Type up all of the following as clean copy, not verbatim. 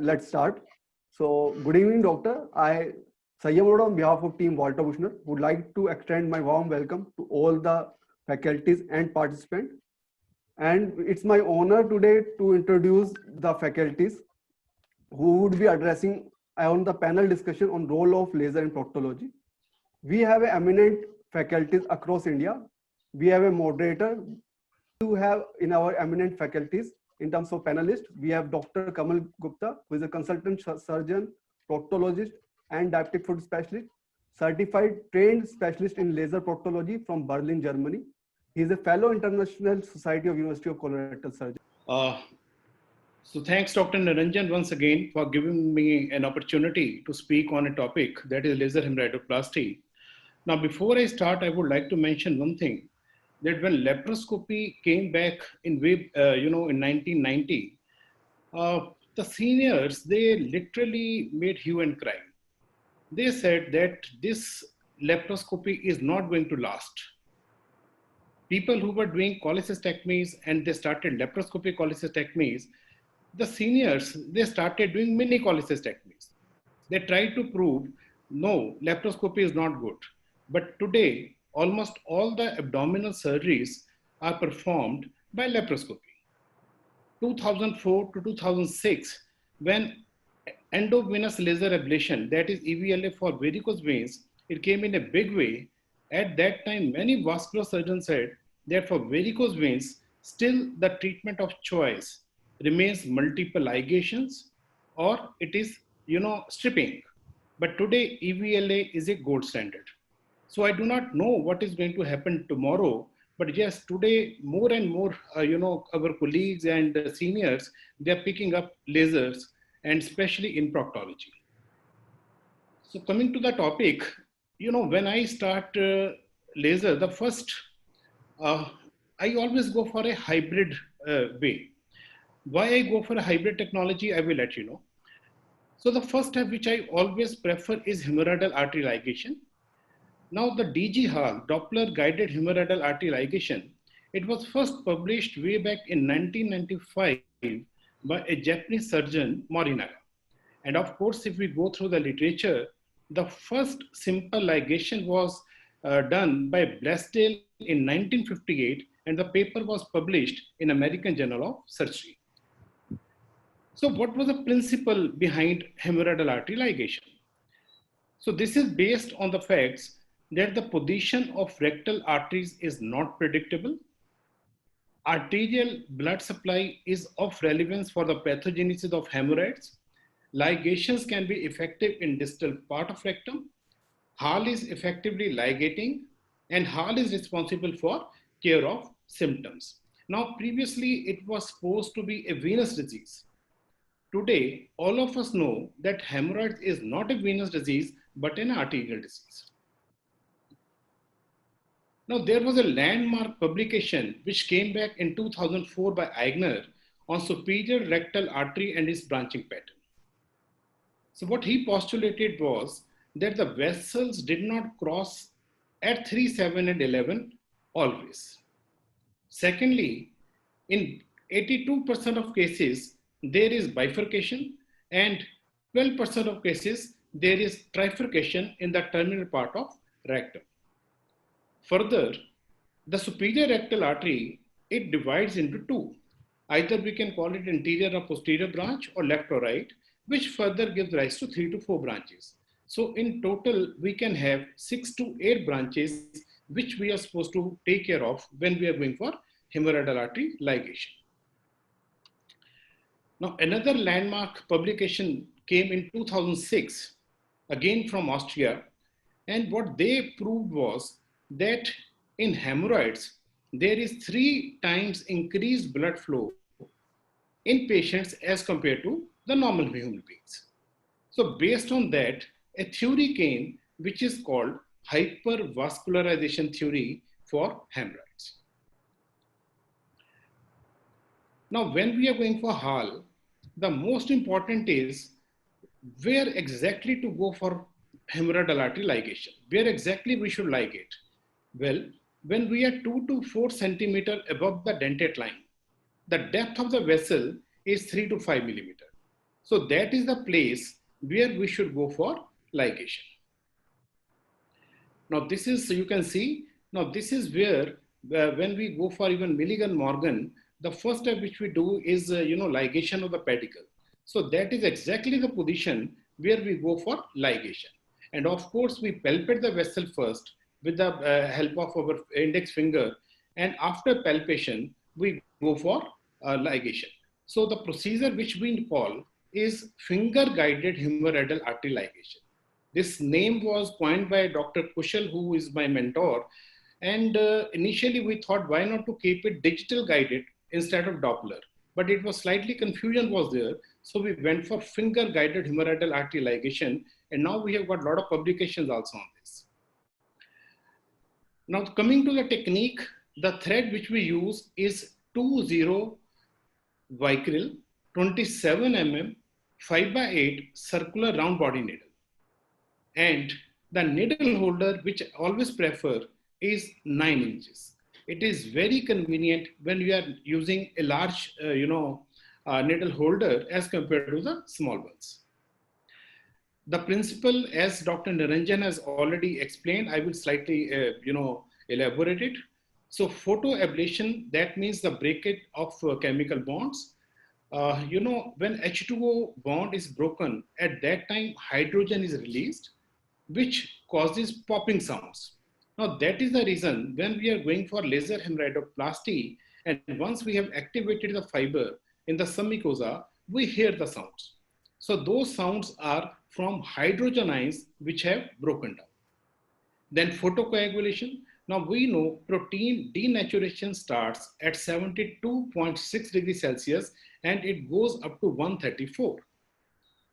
let's start. So, good evening, doctor. Sayyam Arora, on behalf of Team Walter Bushner, would like to extend my warm welcome to all the faculties and participants. And it's my honor today to introduce the faculties who would be addressing on the panel discussion on role of laser in proctology. We have eminent faculties across India. We have a moderator. To have in our eminent faculties in terms of panelists, we have Dr. Kamal Gupta, who is a consultant surgeon, proctologist, and diabetic foot specialist, certified trained specialist in laser proctology from Berlin, Germany. He is a fellow International Society of University of Colorectal Surgery. So thanks, Dr. Niranjan, once again for giving me an opportunity to speak on a topic that is laser hemorrhoidoplasty. Now, before I start, I would like to mention one thing, that when laparoscopy came back in 1990, the seniors, they literally made hue and cry. They said that this laparoscopy is not going to last. People who were doing cholecystectomies and they started laparoscopic cholecystectomies, the seniors, they started doing mini cholecystectomies. They tried to prove, no, laparoscopy is not good. But today, almost all the abdominal surgeries are performed by laparoscopy. 2004 to 2006, when endovenous laser ablation, that is EVLA for varicose veins, it came in a big way. At that time, many vascular surgeons said that for varicose veins, still the treatment of choice remains multiple ligations or it is, stripping. But today, EVLA is a gold standard. So I do not know what is going to happen tomorrow, but yes, today more and more, our colleagues and seniors, they are picking up lasers, and especially in proctology. So coming to the topic, when I start laser, the first, I always go for a hybrid way. Why I go for a hybrid technology, I will let you know. So the first step which I always prefer is hemorrhoidal artery ligation. Now the DG Hall, Doppler guided hemorrhoidal artery ligation, it was first published way back in 1995 by a Japanese surgeon, Morinaga. And of course, if we go through the literature, the first simple ligation was done by Blaisdell in 1958, and the paper was published in American Journal of Surgery. So what was the principle behind hemorrhoidal artery ligation? So this is based on the facts that the position of rectal arteries is not predictable. Arterial blood supply is of relevance for the pathogenesis of hemorrhoids. Ligations can be effective in distal part of rectum. Hall is effectively ligating, and Hall is responsible for care of symptoms. Now, previously it was supposed to be a venous disease. Today, all of us know that hemorrhoids is not a venous disease, but an arterial disease. Now, there was a landmark publication which came back in 2004 by Aigner on superior rectal artery and its branching pattern. So what he postulated was that the vessels did not cross at 3, 7, and 11 always. Secondly, in 82% of cases, there is bifurcation, and 12% of cases, there is trifurcation in the terminal part of rectum. Further, the superior rectal artery, it divides into two. Either we can call it anterior or posterior branch, or left or right, which further gives rise to 3 to 4 branches. So in total, we can have 6 to 8 branches, which we are supposed to take care of when we are going for hemorrhoidal artery ligation. Now, another landmark publication came in 2006, again from Austria. And what they proved was that in hemorrhoids, there is 3 times increased blood flow in patients as compared to the normal human beings. So based on that, a theory came, which is called hypervascularization theory for hemorrhoids. Now, when we are going for Hall, the most important is where exactly to go for hemorrhoidal artery ligation. Where exactly we should ligate? Well, when we are 2 to 4 centimeter above the dentate line, the depth of the vessel is 3 to 5 millimeter. So that is the place where we should go for ligation. Now this is, you can see, now this is where when we go for even Milligan-Morgan, the first step which we do is, ligation of the pedicle. So that is exactly the position where we go for ligation. And of course, we palpate the vessel first with the help of our index finger. And after palpation, we go for ligation. So the procedure which we call is finger guided hemorrhoidal artery ligation. This name was coined by Dr. Kushal, who is my mentor. And initially we thought, why not to keep it digital guided instead of Doppler? But it was slightly confusion was there. So we went for finger guided hemorrhoidal artery ligation. And now we have got a lot of publications also on this. Now coming to the technique, the thread which we use is 20 Vicryl 27 mm 5x8 circular round body needle. And the needle holder which I always prefer is 9 inches. It is very convenient when you are using a large, needle holder as compared to the small ones. The principle, as Dr. Niranjan has already explained, I will slightly, elaborate it. So photoablation, that means the breakage of chemical bonds. When H2O bond is broken, at that time, hydrogen is released, which causes popping sounds. Now that is the reason when we are going for laser hemorrhoidoplasty, and once we have activated the fiber in the submucosa, we hear the sounds. So those sounds are from hydrogen ions which have broken down. Then photocoagulation. Now we know protein denaturation starts at 72.6 degrees Celsius and it goes up to 134.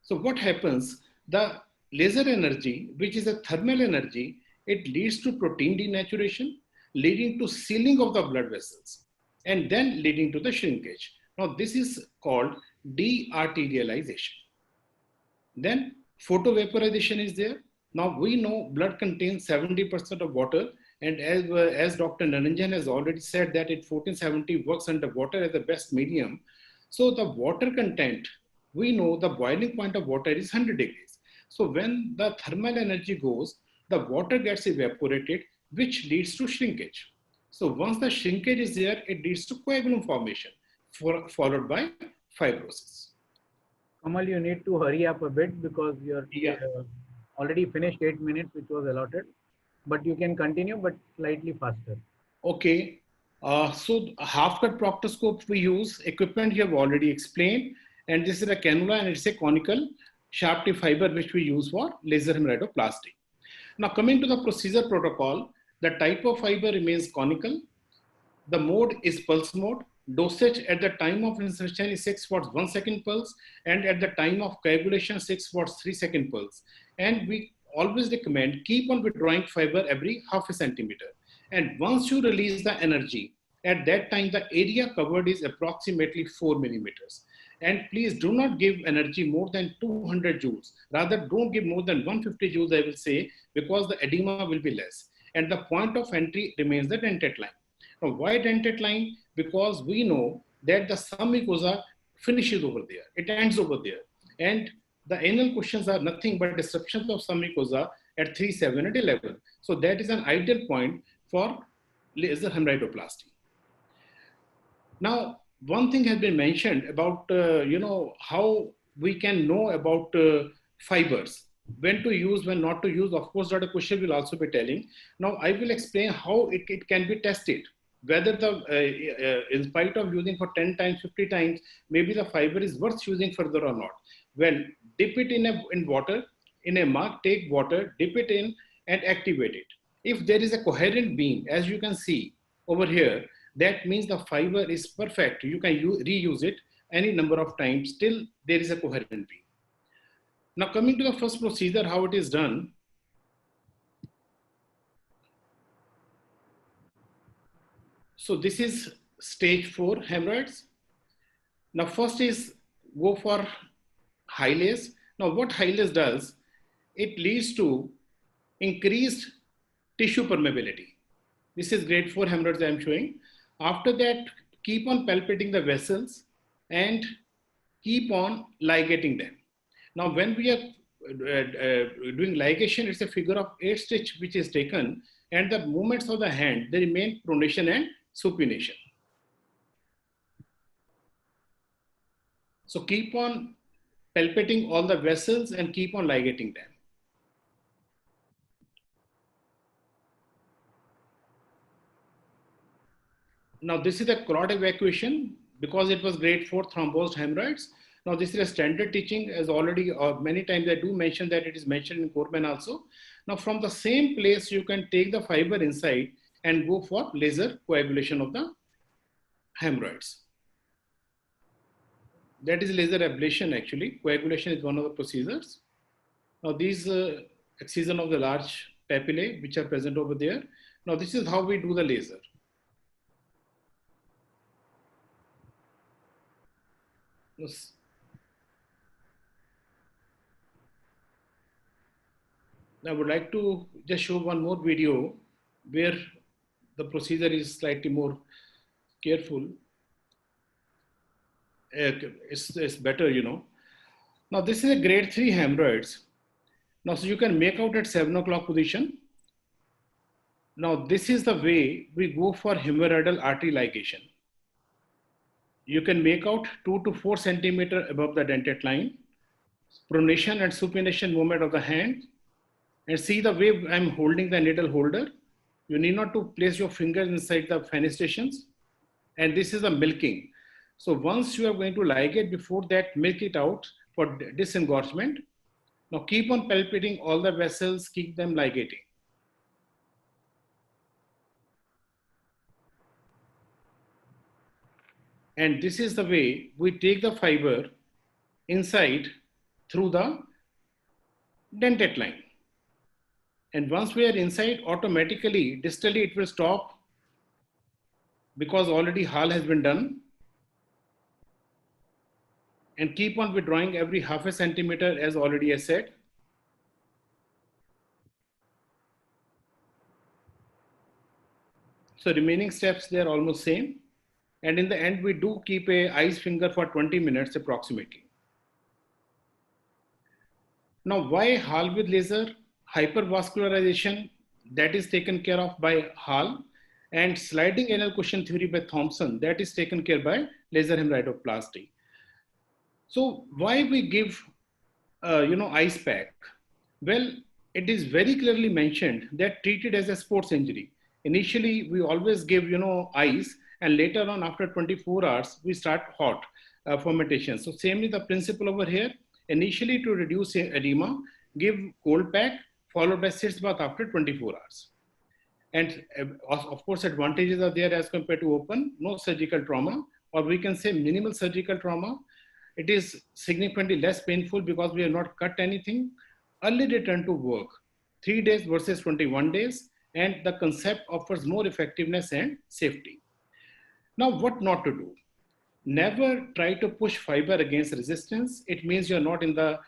So what happens? The laser energy, which is a thermal energy, it leads to protein denaturation, leading to sealing of the blood vessels, and then leading to the shrinkage. Now this is called dearterialization. Then photovaporization is there. Now we know blood contains 70% of water, and as Dr. Niranjan has already said that it 1470 works under water as the best medium. So the water content, we know the boiling point of water is 100 degrees. So when the thermal energy goes, the water gets evaporated, which leads to shrinkage. So once the shrinkage is there, it leads to coagulum formation, followed by fibrosis. Kamal, you need to hurry up a bit because you're already finished 8 minutes, which was allotted. But you can continue, but slightly faster. Okay. So half-cut proctoscope we use, equipment you have already explained, and this is a cannula and it's a conical sharp tip fiber which we use for laser hemorrhoidoplasty. Now coming to the procedure protocol, the type of fiber remains conical. The mode is pulse mode. Dosage at the time of insertion is 6 watts 1 second pulse, and at the time of coagulation 6 watts 3 second pulse. And we always recommend keep on withdrawing fiber every half a centimeter. And once you release the energy, at that time the area covered is approximately 4 millimeters. And please do not give energy more than 200 joules. Rather, don't give more than 150 joules, I will say, because the edema will be less. And the point of entry remains the dentate line. Now, why dentate line? Because we know that the submucosa finishes over there. It ends over there. And the anal cushions are nothing but disruptions of submucosa at 3, 7, and 11. So that is an ideal point for laser hemorrhoidoplasty. Now, one thing has been mentioned about, how we can know about fibers, when to use, when not to use. Of course, Dr. Kushal will also be telling. Now, I will explain how it can be tested. Whether in spite of using for 10 times, 50 times, maybe the fiber is worth using further or not. Well, dip it in water, in a mug, take water, dip it in and activate it. If there is a coherent beam, as you can see over here, that means the fiber is perfect. You can reuse it any number of times till there is a coherent beam. Now coming to the first procedure, how it is done. So this is stage 4 hemorrhoids. Now first is go for Hyalase. Now what Hyalase does, it leads to increased tissue permeability. This is grade 4 hemorrhoids I am showing. After that, keep on palpating the vessels and keep on ligating them. Now, when we are doing ligation, it's a figure of 8 stitch which is taken, and the movements of the hand, they remain pronation and supination. So keep on palpating all the vessels and keep on ligating them. Now this is the clot evacuation because it was grade 4 thrombosed hemorrhoids. Now this is a standard teaching, as already many times I do mention that it is mentioned in Corman also. Now from the same place you can take the fiber inside and go for laser coagulation of the hemorrhoids. That is laser ablation actually. Coagulation is one of the procedures. Now these excision of the large papillae which are present over there. Now this is how we do the laser. Yes. I would like to just show one more video where the procedure is slightly more careful. It's better, you know. Now this is a grade 3 hemorrhoids. Now so you can make out at 7 o'clock position. Now this is the way we go for hemorrhoidal artery ligation. You can make out 2 to 4 centimeter above the dentate line, pronation and supination movement of the hand, and see the way I'm holding the needle holder. You need not to place your fingers inside the fenestrations. And this is a milking. So once you are going to ligate, before that, milk it out for disengorgement. Now keep on palpating all the vessels, keep them ligating. And this is the way we take the fiber inside through the dentate line. And once we are inside, automatically, distally it will stop because already Hall has been done. And keep on withdrawing every half a centimeter as already I said. So remaining steps, they are almost same. And in the end, we do keep a ice finger for 20 minutes approximately. Now, why Hall with laser? Hypervascularization, that is taken care of by Hall, and sliding anal cushion theory by Thompson, that is taken care by laser hemorrhoidoplasty. So why we give, ice pack? Well, it is very clearly mentioned that treated as a sports injury. Initially, we always give, ice, and later on after 24 hours, we start hot fermentation. So same is the principle over here. Initially to reduce edema, give cold pack followed by sitz bath after 24 hours. And of course, advantages are there as compared to open, no surgical trauma, or we can say minimal surgical trauma. It is significantly less painful because we have not cut anything. Early return to work, 3 days versus 21 days, and the concept offers more effectiveness and safety. Now, what not to do? Never try to push fiber against resistance. It means you're not in the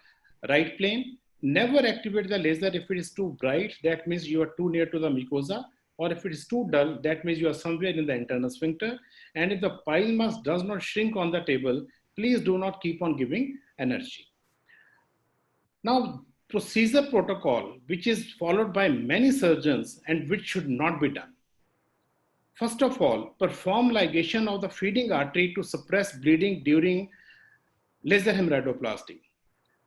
right plane. Never activate the laser if it is too bright. That means you are too near to the mucosa. Or if it is too dull, that means you are somewhere in the internal sphincter. And if the pile mass does not shrink on the table, please do not keep on giving energy. Now, procedure protocol, which is followed by many surgeons and which should not be done. First of all, perform ligation of the feeding artery to suppress bleeding during laser hemorrhoidoplasty.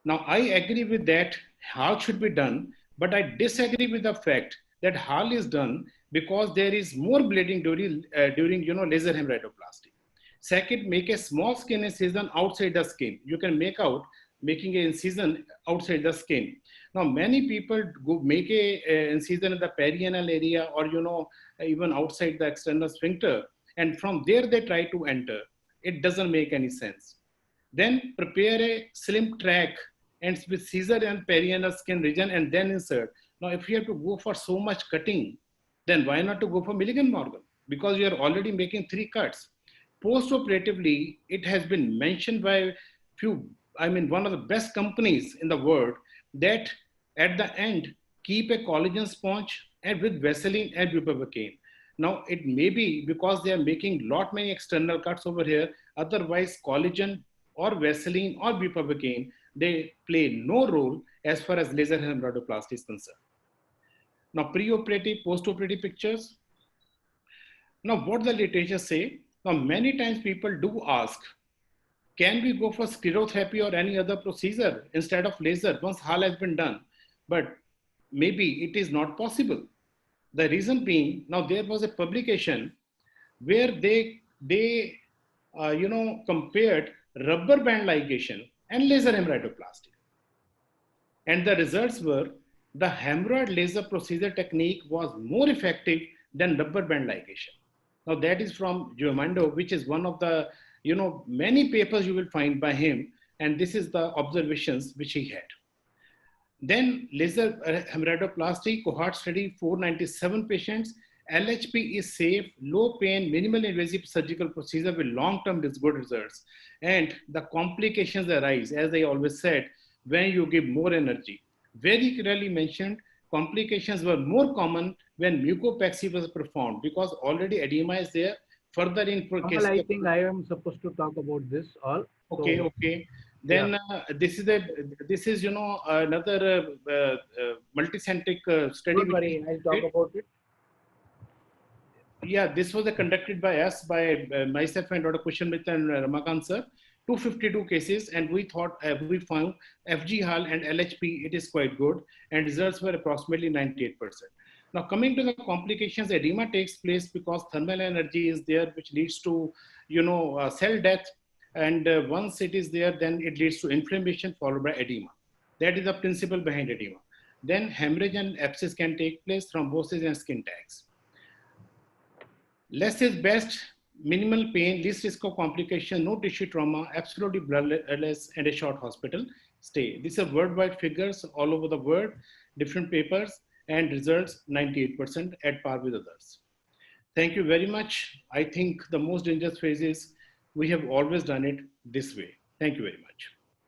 Now, I agree with that, Hall should be done, but I disagree with the fact that Hall is done because there is more bleeding during laser hemorrhoidoplasty. Second, make a small skin incision outside the skin. You can make out making an incision outside the skin. Now, many people go make a incision in the perianal area or, even outside the external sphincter. And from there they try to enter. It doesn't make any sense. Then prepare a slim track and with scissor and perianal skin region and then insert. Now, if you have to go for so much cutting, then why not to go for Milligan-Morgan? Because you are already making 3 cuts. Post-operatively, it has been mentioned by one of the best companies in the world that at the end, keep a collagen sponge and with Vaseline and bupivacaine. Now, it may be because they are making many external cuts over here. Otherwise, collagen or Vaseline or bupivacaine, they play no role as far as laser hemorrhoidoplasty is concerned. Now, preoperative, postoperative pictures. Now, what the literature say? Now, many times people do ask, can we go for sclerotherapy or any other procedure instead of laser once HAL has been done? But maybe it is not possible. The reason being, now there was a publication where they compared rubber band ligation and laser hemorrhoidoplasty. And the results were the hemorrhoid laser procedure technique was more effective than rubber band ligation. Now that is from Giomando, which is one of the, many papers you will find by him. And this is the observations which he had. Then laser hemorrhoidoplasty cohort study, 497 patients. LHP is safe, low pain, minimal invasive surgical procedure with long-term good results. And the complications arise, as I always said, when you give more energy. Very clearly mentioned, complications were more common when mucopexy was performed because already edema is there. Further in case, I think I am supposed to talk about this all. Okay, so, okay. Then this is another multicentric study. Don't worry, I'll talk about it. Yeah, this was conducted by us, by myself and Dr. Kushanmitra and Ramakant sir. 252 cases, and we thought we found FG-HAL and LHP, it is quite good, and results were approximately 98%. Now, coming to the complications, edema takes place because thermal energy is there, which leads to, cell death. And once it is there, then it leads to inflammation followed by edema. That is the principle behind edema. Then hemorrhage and abscess can take place, thrombosis and skin tags. Less is best, minimal pain, least risk of complication, no tissue trauma, absolutely bloodless, and a short hospital stay. These are worldwide figures all over the world, different papers, and results 98% at par with others. Thank you very much. I think the most dangerous phase is we have always done it this way. Thank you very much.